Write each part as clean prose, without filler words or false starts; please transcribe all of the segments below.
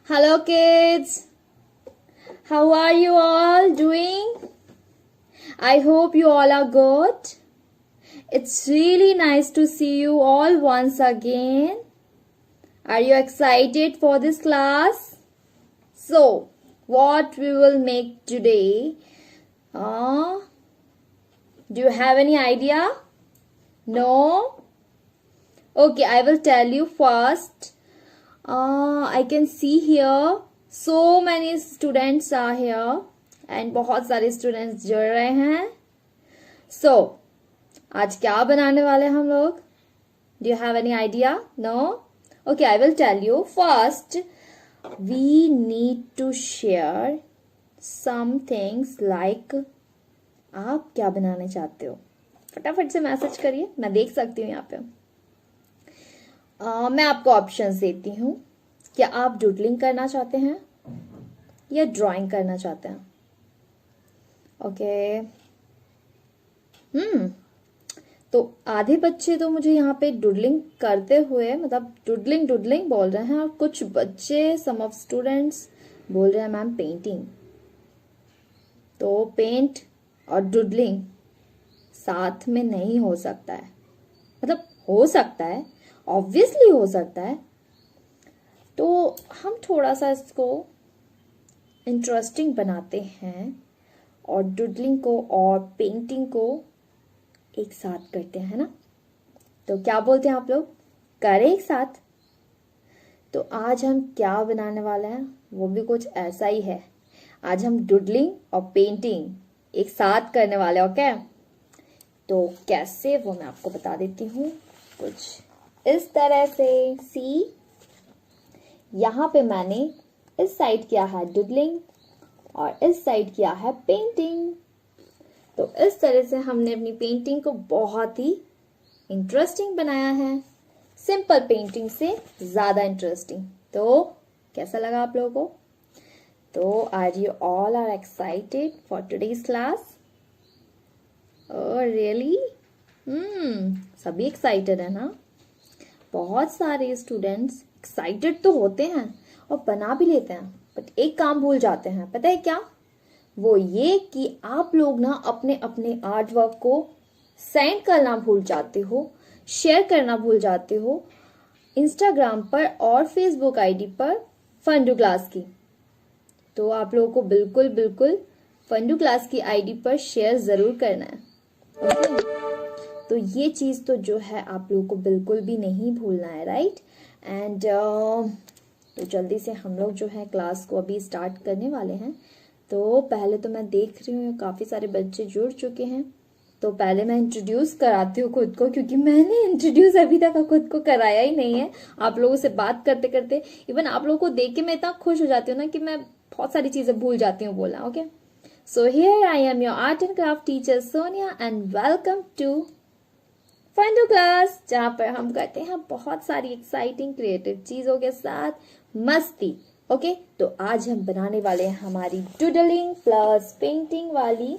Hello kids, how are you all doing? I hope you all are good. It's really nice to see you all once again. Are you excited for this class? So, what we will make today? Do you have any idea? No? Okay, I will tell you first. I can see here so many students are here and बहुत सारे students जुड़ रहे हैं. So, आज क्या बनाने वाले हम लोग? Do you have any idea? No? Okay, I will tell you. First, we need to share some things like आप क्या बनाने चाहते हो? फटाफट से मैसेज करिए, मैं देख सकती हूँ यहाँ पे. मैं आपको ऑप्शंस देती हूँ. क्या आप डूडलिंग करना चाहते हैं या ड्राइंग करना चाहते हैं? ओके. तो आधे बच्चे तो मुझे यहाँ पे डूडलिंग करते हुए मतलब डूडलिंग बोल रहे हैं और कुछ बच्चे सम ऑफ स्टूडेंट्स बोल रहे हैं मैम पेंटिंग. तो पेंट और डूडलिंग साथ में नहीं हो सकता है. मतलब हो सकता है, ऑब्वियसली हो सकता है. तो हम थोड़ा सा इसको इंटरेस्टिंग बनाते हैं और डूडलिंग को और पेंटिंग को एक साथ करते हैं ना. तो क्या बोलते हैं आप लोग? करें एक साथ. तो आज हम क्या बनाने वाले हैं वो भी कुछ ऐसा ही है. आज हम डूडलिंग और पेंटिंग एक साथ करने वाले. ओके. तो कैसे वो मैं आपको बता देती हूँ. कुछ इस तरह से. सी, यहाँ पे मैंने इस साइड किया है डूडलिंग और इस साइड किया है पेंटिंग. तो इस तरह से हमने अपनी पेंटिंग को बहुत ही इंटरेस्टिंग बनाया है. सिंपल पेंटिंग से ज्यादा इंटरेस्टिंग. तो कैसा लगा आप लोगों को? तो are you all are excited for today's class? Oh really? सभी एक्साइटेड है ना. बहुत सारे स्टूडेंट्स एक्साइटेड तो होते हैं और बना भी लेते हैं, बट एक काम भूल जाते हैं. पता है क्या? वो ये कि आप लोग ना अपने अपने आर्ट वर्क को सेंड करना भूल जाते हो, शेयर करना भूल जाते हो इंस्टाग्राम पर और फेसबुक आईडी पर फंडू क्लास की. तो आप लोगों को बिल्कुल फंडू क्लास की आईडी पर शेयर जरूर करना है. ओके. तो ये चीज तो जो है आप लोगों को बिल्कुल भी नहीं भूलना है. राइट. एंड तो जल्दी से हम लोग जो है क्लास को अभी स्टार्ट करने वाले हैं. तो पहले तो मैं देख रही हूँ काफी सारे बच्चे जुड़ चुके हैं. तो पहले मैं इंट्रोड्यूस कराती हूँ खुद को, क्योंकि मैंने इंट्रोड्यूस अभी तक खुद को कराया ही नहीं है. आप लोगों से बात करते करते इवन आप लोगों को देख के मैं इतना खुश हो जाती हूँ ना कि मैं बहुत सारी चीजें भूल जाती हूँ बोलना. Okay. So here I am your art and craft teacher Sonia and welcome to fundoo class, जहाँ पर हम करते हैं बहुत सारी एक्साइटिंग क्रिएटिव चीजों के साथ मस्ती. ओके. तो आज हम बनाने वाले हैं हमारी डूडलिंग प्लस पेंटिंग वाली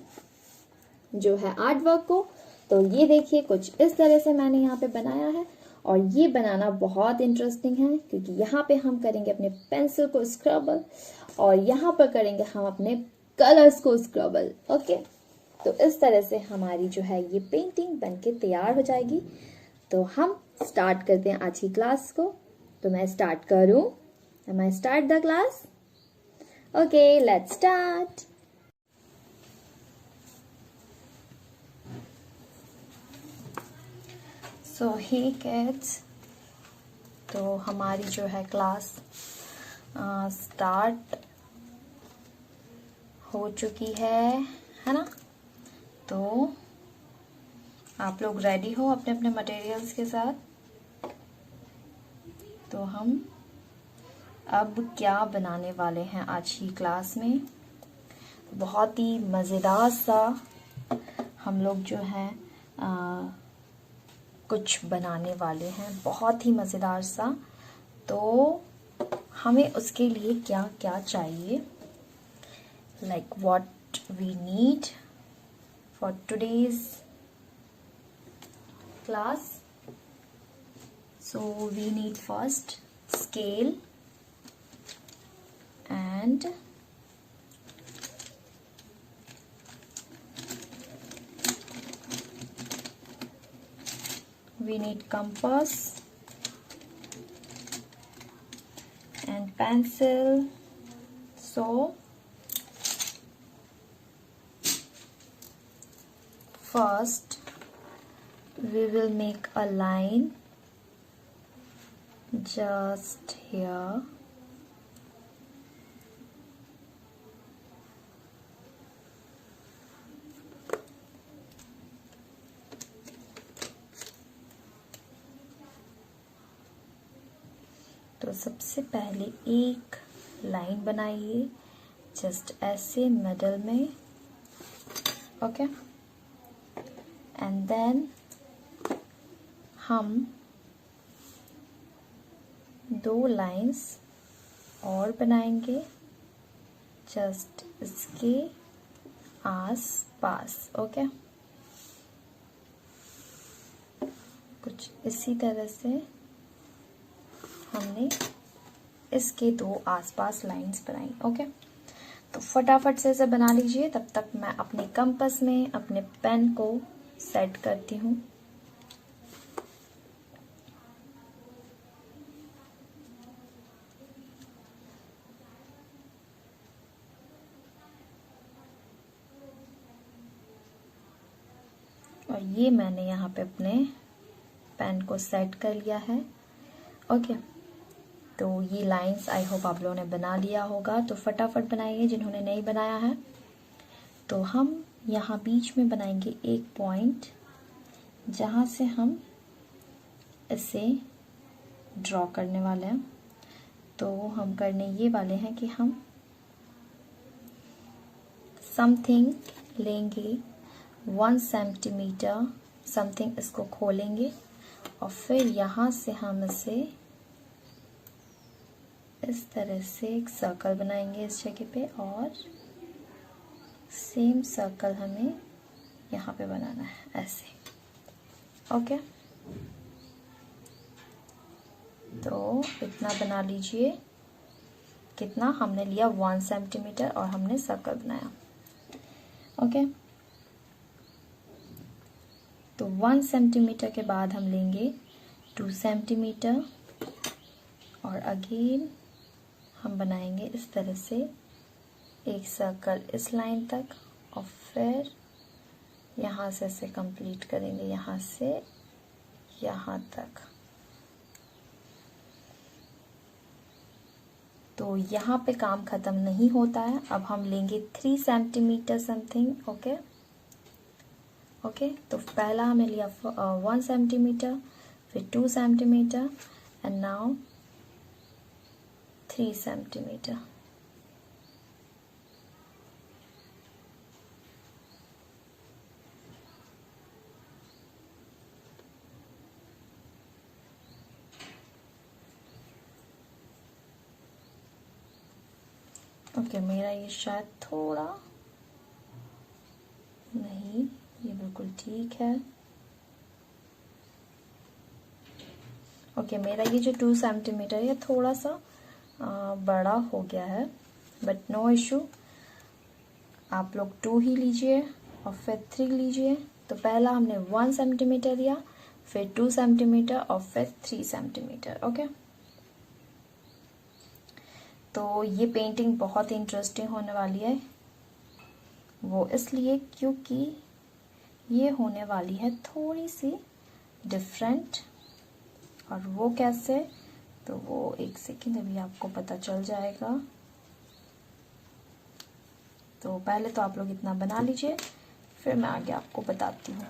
जो है आर्ट वर्क को. तो ये देखिए कुछ इस तरह से मैंने यहाँ पे बनाया है और ये बनाना बहुत इंटरेस्टिंग है क्योंकि यहाँ पे हम करेंगे अपने पेंसिल को स्क्रबल और यहाँ पर करेंगे हम अपने कलर्स को स्क्रबल. ओके. तो इस तरह से हमारी जो है ये पेंटिंग बनके तैयार हो जाएगी. तो हम स्टार्ट करते हैं आज की क्लास को. तो मैं स्टार्ट करूं? Am I start the class? Okay, let's start. So hey kids, तो हमारी जो है क्लास स्टार्ट हो चुकी है ना. तो आप लोग रेडी हो अपने अपने मटेरियल्स के साथ. तो हम अब क्या बनाने वाले हैं आज की क्लास में. बहुत ही मज़ेदार सा हम लोग जो है कुछ बनाने वाले हैं, बहुत ही मज़ेदार सा. तो हमें उसके लिए क्या क्या चाहिए, like what we need for today's class. So we need first scale, and we need compass and pencil. So first we will make a line just here. तो सबसे पहले एक लाइन बनाइए जस्ट ऐसे मिडल में, ओके। एंड देन हम 2 lines और बनाएंगे जस्ट इसके आस पास, ओके। कुछ इसी तरह से हमने इसके 2 आसपास लाइंस बनाई, ओके। तो फटाफट से इसे बना लीजिए, तब तक मैं अपने कंपास में अपने पेन को सेट करती हूँ। और ये मैंने यहाँ पे अपने पेन को सेट कर लिया है, ओके। तो ये लाइंस आई होप आप लोगों ने बना लिया होगा, तो फटाफट बनाइए जिन्होंने नहीं बनाया है। तो हम यहाँ बीच में बनाएंगे एक पॉइंट जहाँ से हम इसे ड्रॉ करने वाले हैं। तो हम करने ये वाले हैं कि हम समथिंग लेंगे 1 सेंटीमीटर समथिंग, इसको खोलेंगे और फिर यहाँ से हम इसे इस तरह से एक सर्कल बनाएंगे इस जगह पे, और सेम सर्कल हमें यहाँ पे बनाना है ऐसे, ओके। तो इतना बना लीजिए, कितना हमने लिया 1 सेंटीमीटर और हमने सर्कल बनाया, ओके। तो 1 सेंटीमीटर के बाद हम लेंगे 2 सेंटीमीटर और अगेन हम बनाएंगे इस तरह से एक सर्कल इस लाइन तक और फिर यहाँ से इसे कंप्लीट करेंगे यहाँ से यहाँ तक। तो यहाँ पे काम खत्म नहीं होता है, अब हम लेंगे 3 सेंटीमीटर समथिंग, ओके ओके। तो पहला हमने लिया 1 सेंटीमीटर, फिर 2 centimetre and now 3 centimetre. Okay, मेरा ये शायद थोड़ा नहीं, ये बिल्कुल ठीक है। ओके, मेरा ये जो 2 सेंटीमीटर ये थोड़ा सा बड़ा हो गया है, बट नो इशू। आप लोग 2 ही लीजिए और फिर 3 लीजिए। तो पहला हमने 1 सेंटीमीटर लिया, फिर 2 सेंटीमीटर और फिर 3 सेंटीमीटर, ओके। तो ये पेंटिंग बहुत इंटरेस्टिंग होने वाली है, वो इसलिए क्योंकि ये होने वाली है थोड़ी सी डिफरेंट। और वो कैसे, तो वो एक सेकेंड अभी आपको पता चल जाएगा। तो पहले तो आप लोग इतना बना लीजिए, फिर मैं आगे आपको बताती हूँ।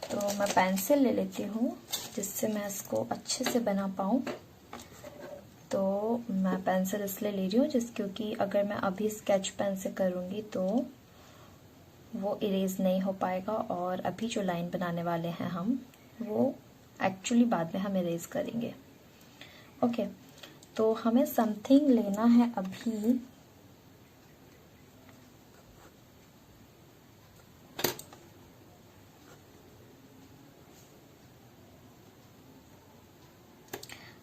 तो मैं पेंसिल ले लेती हूँ जिससे मैं इसको अच्छे से बना पाऊँ। तो मैं पेंसिल इसलिए ले रही हूँ क्योंकि अगर मैं अभी स्केच पेन से करूँगी तो वो इरेज नहीं हो पाएगा, और अभी जो लाइन बनाने वाले हैं हम, वो एक्चुअली बाद में हम इरेज करेंगे। ओके, तो हमें समथिंग लेना है अभी,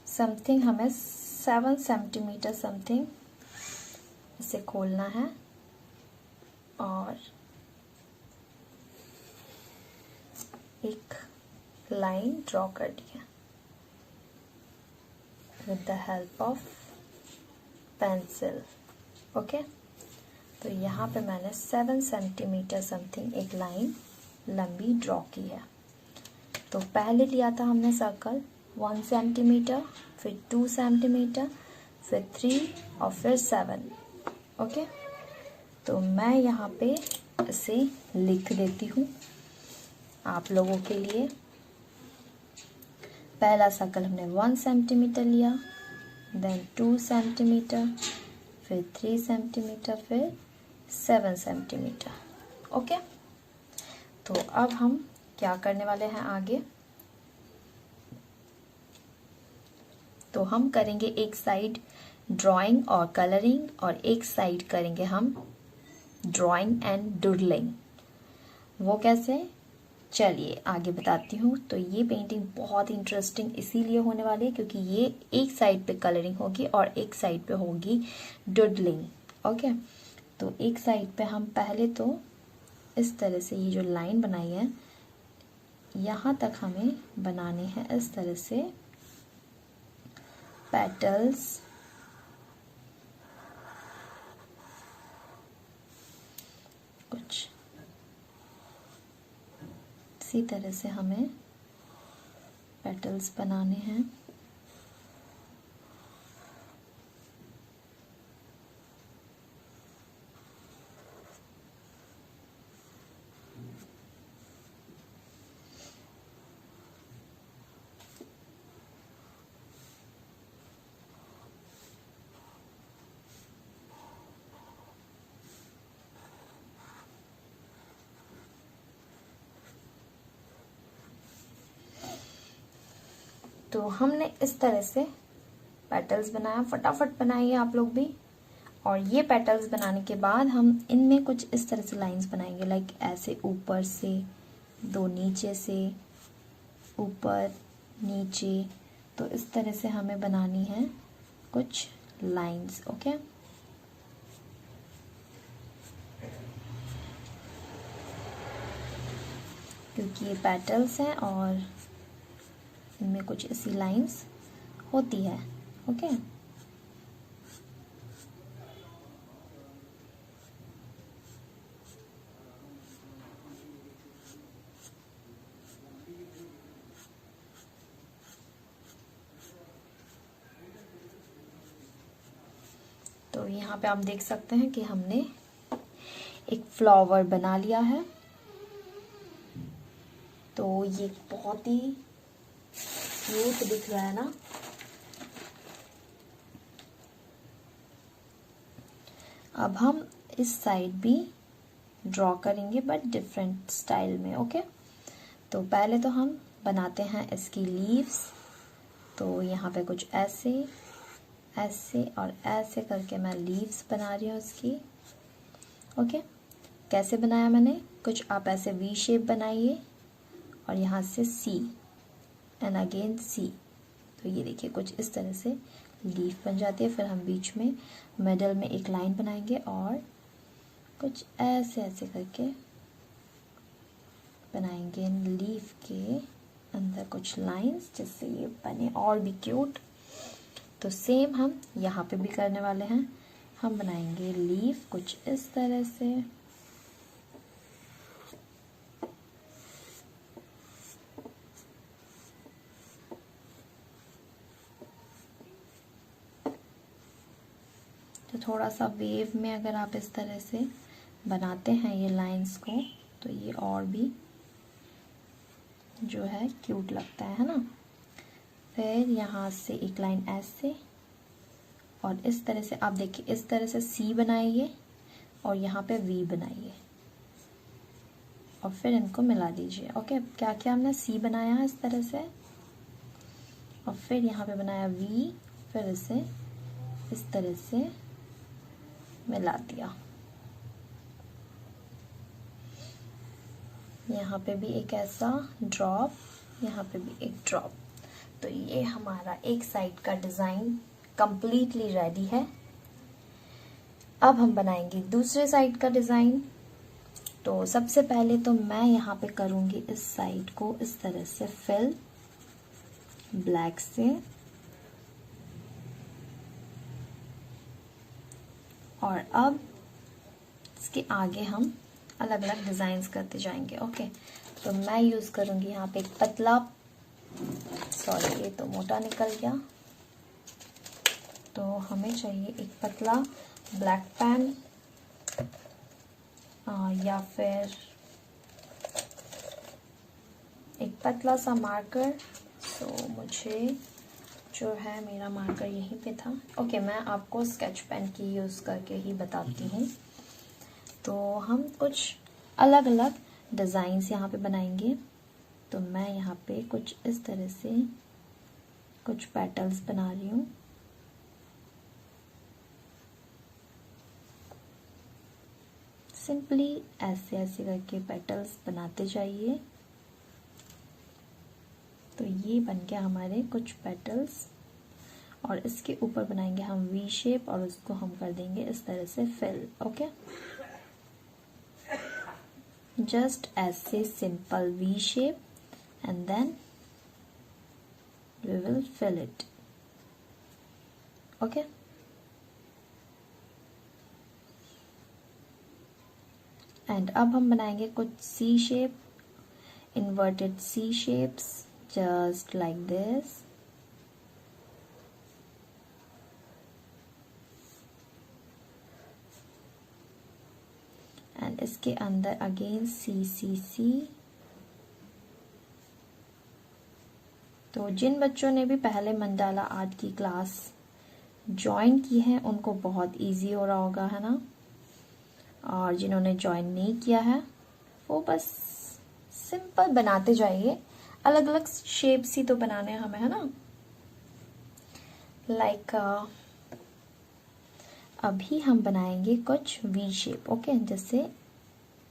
समथिंग हमें 7 सेंटीमीटर समथिंग इसे खोलना है और एक लाइन ड्रॉ कर दिया with the help of pencil. Okay, तो यहाँ पे मैंने 7 सेंटीमीटर समथिंग एक लाइन लंबी ड्रॉ की है। तो पहले लिया था हमने सर्कल 1 सेंटीमीटर, फिर 2 सेंटीमीटर, फिर 3 और फिर 7। ओके, तो मैं यहाँ पे इसे लिख देती हूँ आप लोगों के लिए। पहला सर्कल हमने 1 सेंटीमीटर लिया, देन 2 सेंटीमीटर, फिर 3 सेंटीमीटर, फिर 7 सेंटीमीटर। ओके, तो अब हम क्या करने वाले हैं आगे, तो हम करेंगे एक साइड ड्राइंग और कलरिंग, और एक साइड करेंगे हम ड्राइंग एंड डूडलिंग। वो कैसे, चलिए आगे बताती हूँ। तो ये पेंटिंग बहुत इंटरेस्टिंग इसीलिए होने वाली है क्योंकि ये एक साइड पे कलरिंग होगी और एक साइड पे होगी डूडलिंग। ओके, तो एक साइड पे हम पहले तो इस तरह से ये जो लाइन बनाई है यहाँ तक हमें बनाने हैं इस तरह से पेटल्स, कुछ इसी तरह से हमें पेटल्स बनाने हैं। तो हमने इस तरह से पेटल्स बनाया, फटाफट बनाइए आप लोग भी। और ये पेटल्स बनाने के बाद हम इनमें कुछ इस तरह से लाइंस बनाएंगे, लाइक ऐसे ऊपर से, दो नीचे से, ऊपर नीचे। तो इस तरह से हमें बनानी है कुछ लाइंस। ओके, क्योंकि ये पेटल्स हैं और इनमें कुछ ऐसी लाइंस होती है। ओके, तो यहाँ पे आप देख सकते हैं कि हमने एक फ्लावर बना लिया है। तो ये बहुत ही क्यूट दिख रहा है ना। अब हम इस साइड भी ड्रॉ करेंगे बट डिफरेंट स्टाइल में। ओके, तो पहले तो हम बनाते हैं इसकी लीव्स। तो यहाँ पे कुछ ऐसे ऐसे और ऐसे करके मैं लीव्स बना रही हूँ इसकी। ओके, कैसे बनाया मैंने, कुछ आप ऐसे वी शेप बनाइए और यहाँ से सी एंड अगेन सी। तो ये देखिए कुछ इस तरह से लीफ बन जाती है। फिर हम बीच में मिडल में एक लाइन बनाएंगे और कुछ ऐसे ऐसे करके बनाएंगे लीफ के अंदर कुछ लाइंस, जिससे ये बने और भी क्यूट। तो सेम हम यहाँ पे भी करने वाले हैं। हम बनाएंगे लीफ कुछ इस तरह से। तो थोड़ा सा वेव में अगर आप इस तरह से बनाते हैं ये लाइंस को, तो ये और भी जो है क्यूट लगता है ना। फिर यहाँ से एक लाइन ऐसे और इस तरह से, आप देखिए इस तरह से सी बनाइए और यहाँ पे वी बनाइए। और फिर इनको मिला दीजिए। ओके, क्या क्या हमने सी बनाया है इस तरह से, और फिर यहाँ पे बनाया वी, फिर इसे इस तरह से मिला दिया। यहाँ पे भी एक ऐसा ड्रॉप, यहाँ पे भी एक ड्रॉप। तो ये हमारा एक साइड का डिज़ाइन कंप्लीटली रेडी है। अब हम बनाएंगे दूसरे साइड का डिज़ाइन। तो सबसे पहले तो मैं यहाँ पे करूँगी इस साइड को इस तरह से फिल ब्लैक से, और अब इसके आगे हम अलग अलग डिज़ाइंस करते जाएंगे। ओके, तो मैं यूज़ करूँगी यहाँ पे एक पतला, सॉरी ये तो मोटा निकल गया, तो हमें चाहिए एक पतला ब्लैक पेन या फिर एक पतला सा मार्कर। तो मुझे जो है मेरा मार्कर यहीं पे था। ओके, मैं आपको स्केच पेन की यूज़ करके ही बताती हूँ। तो हम कुछ अलग अलग डिज़ाइंस यहाँ पे बनाएंगे। तो मैं यहाँ पे कुछ इस तरह से कुछ पेटल्स बना रही हूँ। सिंपली ऐसे ऐसे करके पेटल्स बनाते जाइए। तो ये बन गया हमारे कुछ पेटल्स, और इसके ऊपर बनाएंगे हम वी शेप, और उसको हम कर देंगे इस तरह से फिल। ओके, just ऐसे simple V shape and then we will fill it. Okay, and अब हम बनाएंगे कुछ C shape, inverted C shapes just like this. and इसके अंदर अगेन CCC। तो जिन बच्चों ने भी पहले मंडाला आर्ट की क्लास ज्वाइन की है उनको बहुत इजी हो रहा होगा, है ना। और जिन्होंने ज्वाइन नहीं किया है वो बस सिंपल बनाते जाइए। अलग अलग शेप्स ही तो बनाने हैं हमें, है ना। लाइक अभी हम बनाएंगे कुछ वी शेप। ओके, जैसे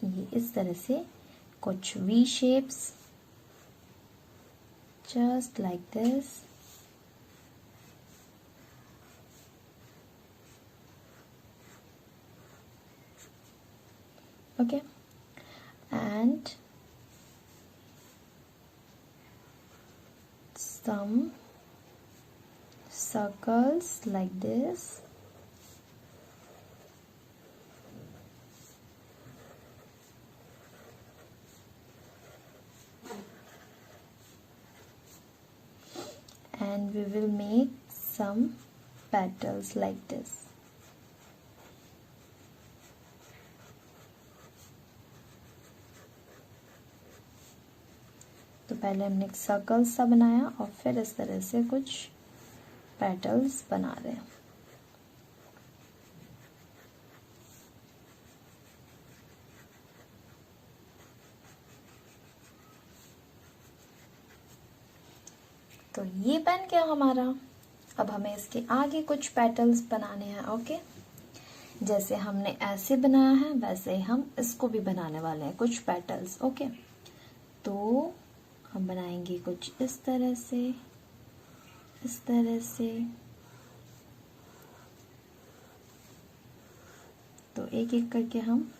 ये इस तरह से कुछ V shapes just like this. Okay, and some circles like this. And we will make some petals like this. तो पहले हमने एक सर्कल सा बनाया और फिर इस तरह से कुछ पेटल्स बना रहे हैं। तो ये बन गया हमारा। अब हमें इसके आगे कुछ पेटल्स बनाने हैं। ओके, जैसे हमने ऐसे बनाया है वैसे हम इसको भी बनाने वाले हैं कुछ पेटल्स। ओके, तो हम बनाएंगे कुछ इस तरह से, इस तरह से। तो एक एक करके हम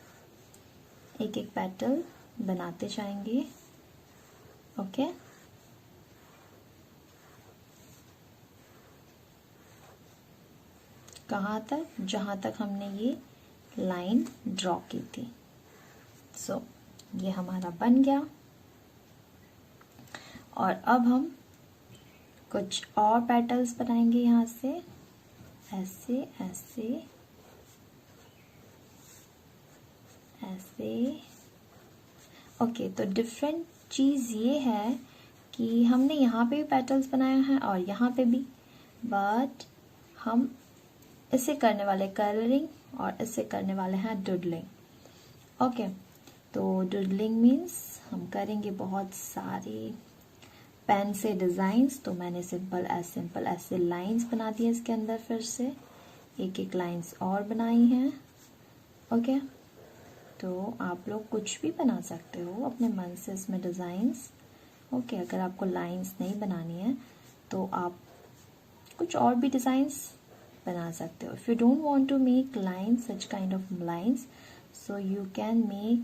एक एक पेटल बनाते जाएंगे। ओके, कहाँ तक? जहाँ तक हमने ये लाइन ड्रॉ की थी। सो ये हमारा बन गया। और अब हम कुछ और पेटल्स बनाएंगे यहाँ से, ऐसे ऐसे ऐसे। ओके, तो डिफरेंट चीज़ ये है कि हमने यहाँ पे भी पेटल्स बनाया है और यहाँ पे भी, बट हम इसे करने वाले कलरिंग और इसे करने वाले हैं डुडलिंग। ओके, तो डुडलिंग मीन्स हम करेंगे बहुत सारे पेन से डिज़ाइंस। तो मैंने सिंपल ऐसे लाइंस बना दिए इसके अंदर, फिर से एक एक लाइंस और बनाई हैं। ओके, तो आप लोग कुछ भी बना सकते हो अपने मन से इसमें डिज़ाइंस। ओके, अगर आपको लाइंस नहीं बनानी है तो आप कुछ और भी डिज़ाइंस बना सकते हो। If you don't want to make lines, such kind of lines, so you can make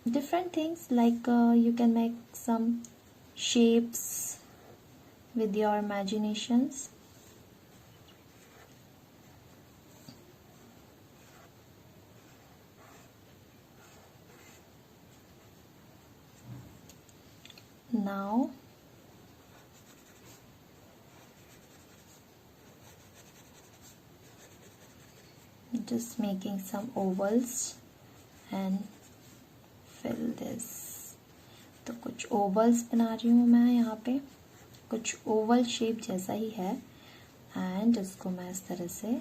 different things, like you can make some shapes with your imaginations. Now just making some ovals and fill this. तो कुछ vowels बना रही हूँ मैं यहाँ पे, कुछ Oval shape जैसा ही है, एंड इसको मैं इस तरह से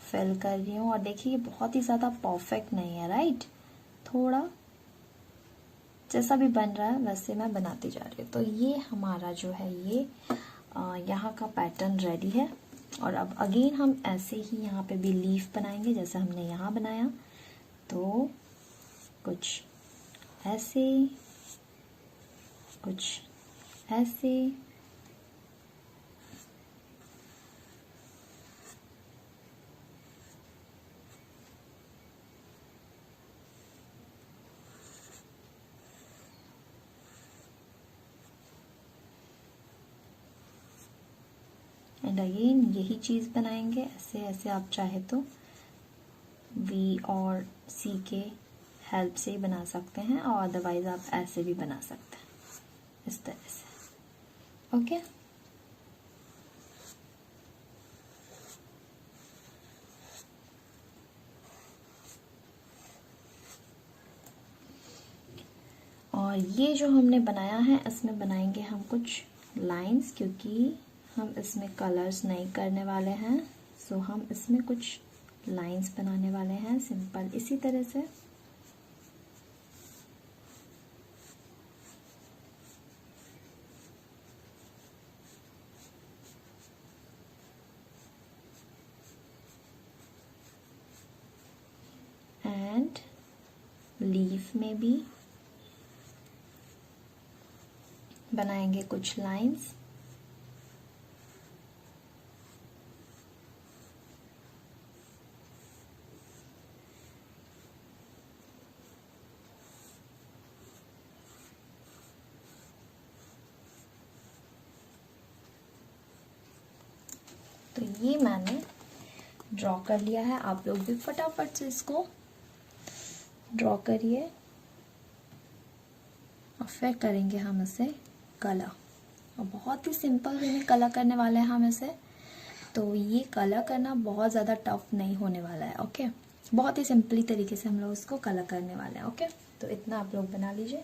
फिल कर रही हूँ। और देखिए ये बहुत ही ज़्यादा परफेक्ट नहीं है, राइट? थोड़ा जैसा भी बन रहा है वैसे मैं बनाती जा रही हूँ। तो ये हमारा जो है ये यहाँ का पैटर्न रेडी है। और अब अगेन हम ऐसे ही यहाँ पे भी लीफ बनाएंगे जैसे हमने यहाँ बनाया। तो कुछ ऐसे, कुछ ऐसे, एंड अगेन यही चीज़ बनाएंगे ऐसे ऐसे। आप चाहे तो वी और सी के हेल्प से ही बना सकते हैं, और अदरवाइज आप ऐसे भी बना सकते हैं इस तरह से। ओके, और ये जो हमने बनाया है इसमें बनाएंगे हम कुछ लाइंस, क्योंकि हम इसमें कलर्स नहीं करने वाले हैं। सो हम इसमें कुछ लाइंस बनाने वाले हैं सिंपल इसी तरह से। एंड लीफ में भी बनाएंगे कुछ लाइंस। तो ये मैंने ड्रॉ कर लिया है, आप लोग भी फटाफट से इसको ड्रॉ करिए। और फिर करेंगे हम इसे कलर, और बहुत ही सिंपल वे में कलर करने वाले हैं हम इसे। तो ये कलर करना बहुत ज़्यादा टफ नहीं होने वाला है। ओके, बहुत ही सिंपली तरीके से हम लोग इसको कलर करने वाले हैं। ओके, तो इतना आप लोग बना लीजिए।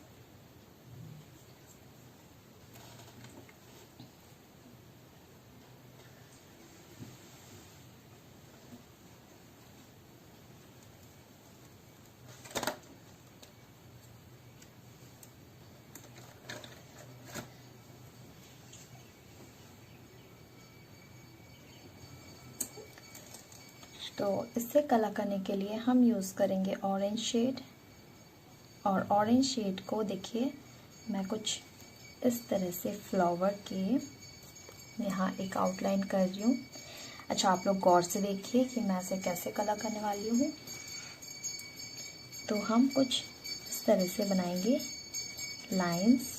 तो इससे कलर करने के लिए हम यूज़ करेंगे ऑरेंज शेड। और ऑरेंज शेड को देखिए मैं कुछ इस तरह से फ्लावर के यहाँ एक आउटलाइन कर रही हूँ। अच्छा, आप लोग गौर से देखिए कि मैं इसे कैसे कलर करने वाली हूँ। तो हम कुछ इस तरह से बनाएंगे लाइंस,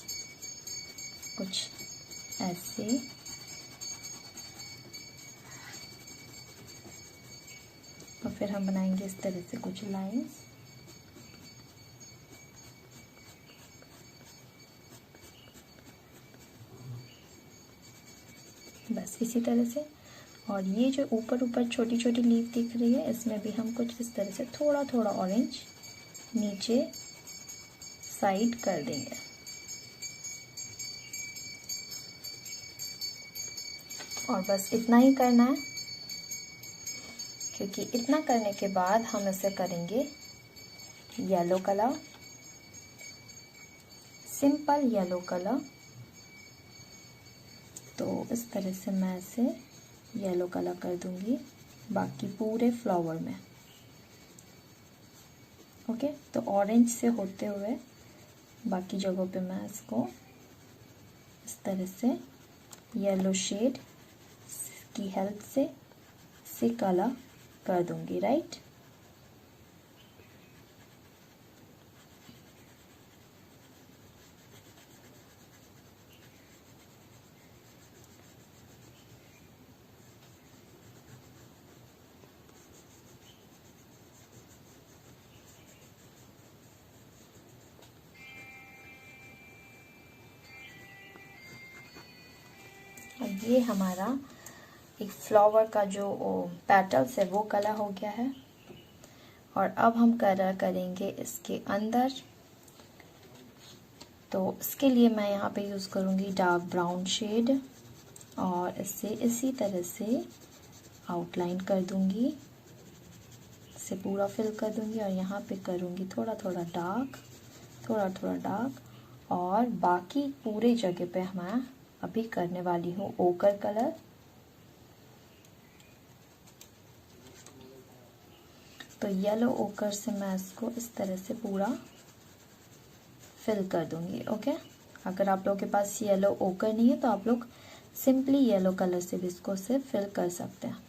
कुछ ऐसे, और फिर हम बनाएंगे इस तरह से कुछ लाइंस। बस इसी तरह से। और ये जो ऊपर ऊपर छोटी छोटी लीफ दिख रही है इसमें भी हम कुछ इस तरह से थोड़ा थोड़ा ऑरेंज नीचे साइड कर देंगे। और बस इतना ही करना है, क्योंकि इतना करने के बाद हम इसे करेंगे yellow colour, simple yellow colour. तो इस तरह से मैं इसे येलो कलर कर दूंगी बाकी पूरे फ्लावर में। ओके, तो ऑरेंज से होते हुए बाकी जगहों पे मैं इसको इस तरह से येलो शेड की हेल्प से कलर कर दूंगी, राइट। अब ये हमारा एक फ्लावर का जो पेटल्स है वो कलर हो गया है। और अब हम कलर करेंगे इसके अंदर। तो इसके लिए मैं यहाँ पे यूज़ करूँगी डार्क ब्राउन शेड और इससे इसी तरह से आउटलाइन कर दूँगी, इसे पूरा फिल कर दूँगी। और यहाँ पे करूँगी थोड़ा थोड़ा डार्क, थोड़ा थोड़ा डार्क। और बाकी पूरे जगह पे मैं अभी करने वाली हूँ ओकर कलर। तो येलो ओकर से मैं इसको इस तरह से पूरा फिल कर दूंगी। ओके, अगर आप लोगों के पास येलो ओकर नहीं है तो आप लोग सिंपली येलो कलर से भी इसको से फिल कर सकते हैं।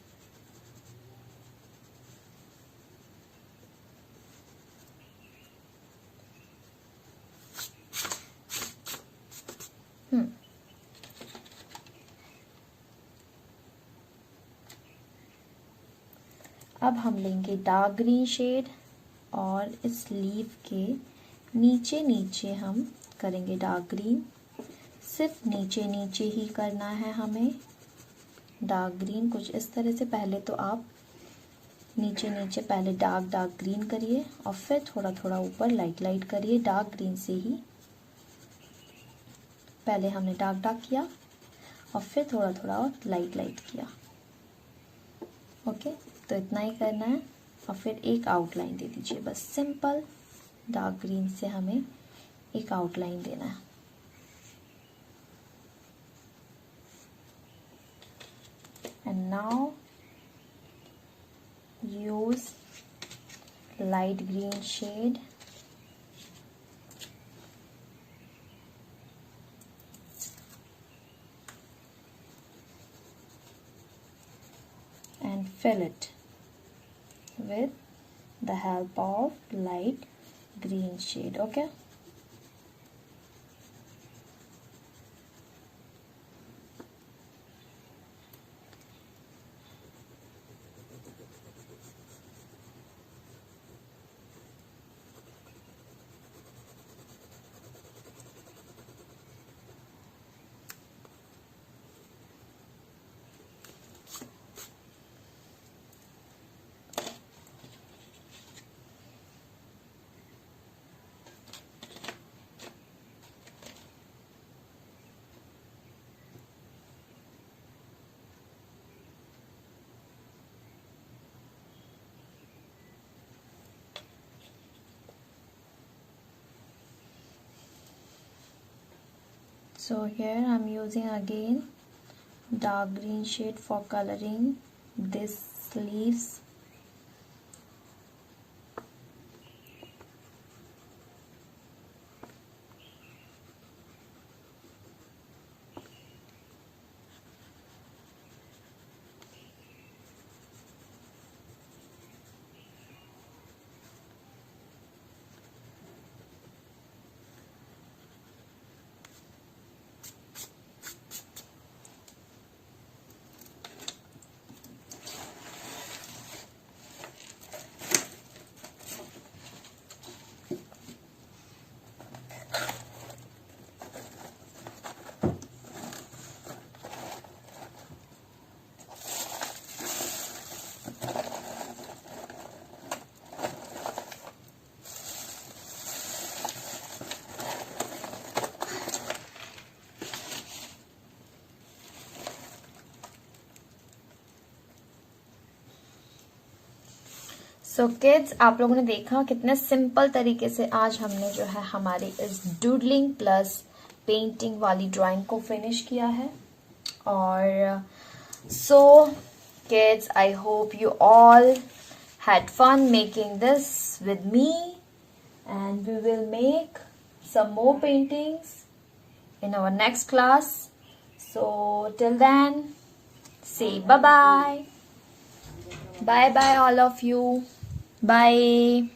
अब हम लेंगे डार्क ग्रीन शेड और इस लीफ के नीचे नीचे हम करेंगे डार्क ग्रीन। सिर्फ नीचे नीचे ही करना है हमें डार्क ग्रीन, कुछ इस तरह से। पहले तो आप नीचे नीचे पहले डार्क ग्रीन करिए और फिर थोड़ा थोड़ा ऊपर लाइट लाइट करिए डार्क ग्रीन से ही। पहले हमने डार्क किया और फिर थोड़ा थोड़ा और लाइट लाइट किया। ओके, तो इतना ही करना है। और फिर एक आउटलाइन दे दीजिए, बस सिंपल डार्क ग्रीन से हमें एक आउटलाइन देना है। And now use light green shade and fill it with the help of light green shade. Okay, so here I'm using again dark green shade for coloring this leaves. So kids, आप लोगों ने देखा कितने simple तरीके से आज हमने जो है हमारी इस डूडलिंग प्लस पेंटिंग वाली ड्राइंग को फिनिश किया है. और so kids, I hope you all had fun making this with me, and we will make some more paintings in our next class. So till then, say bye bye. Bye bye all of you. Bye.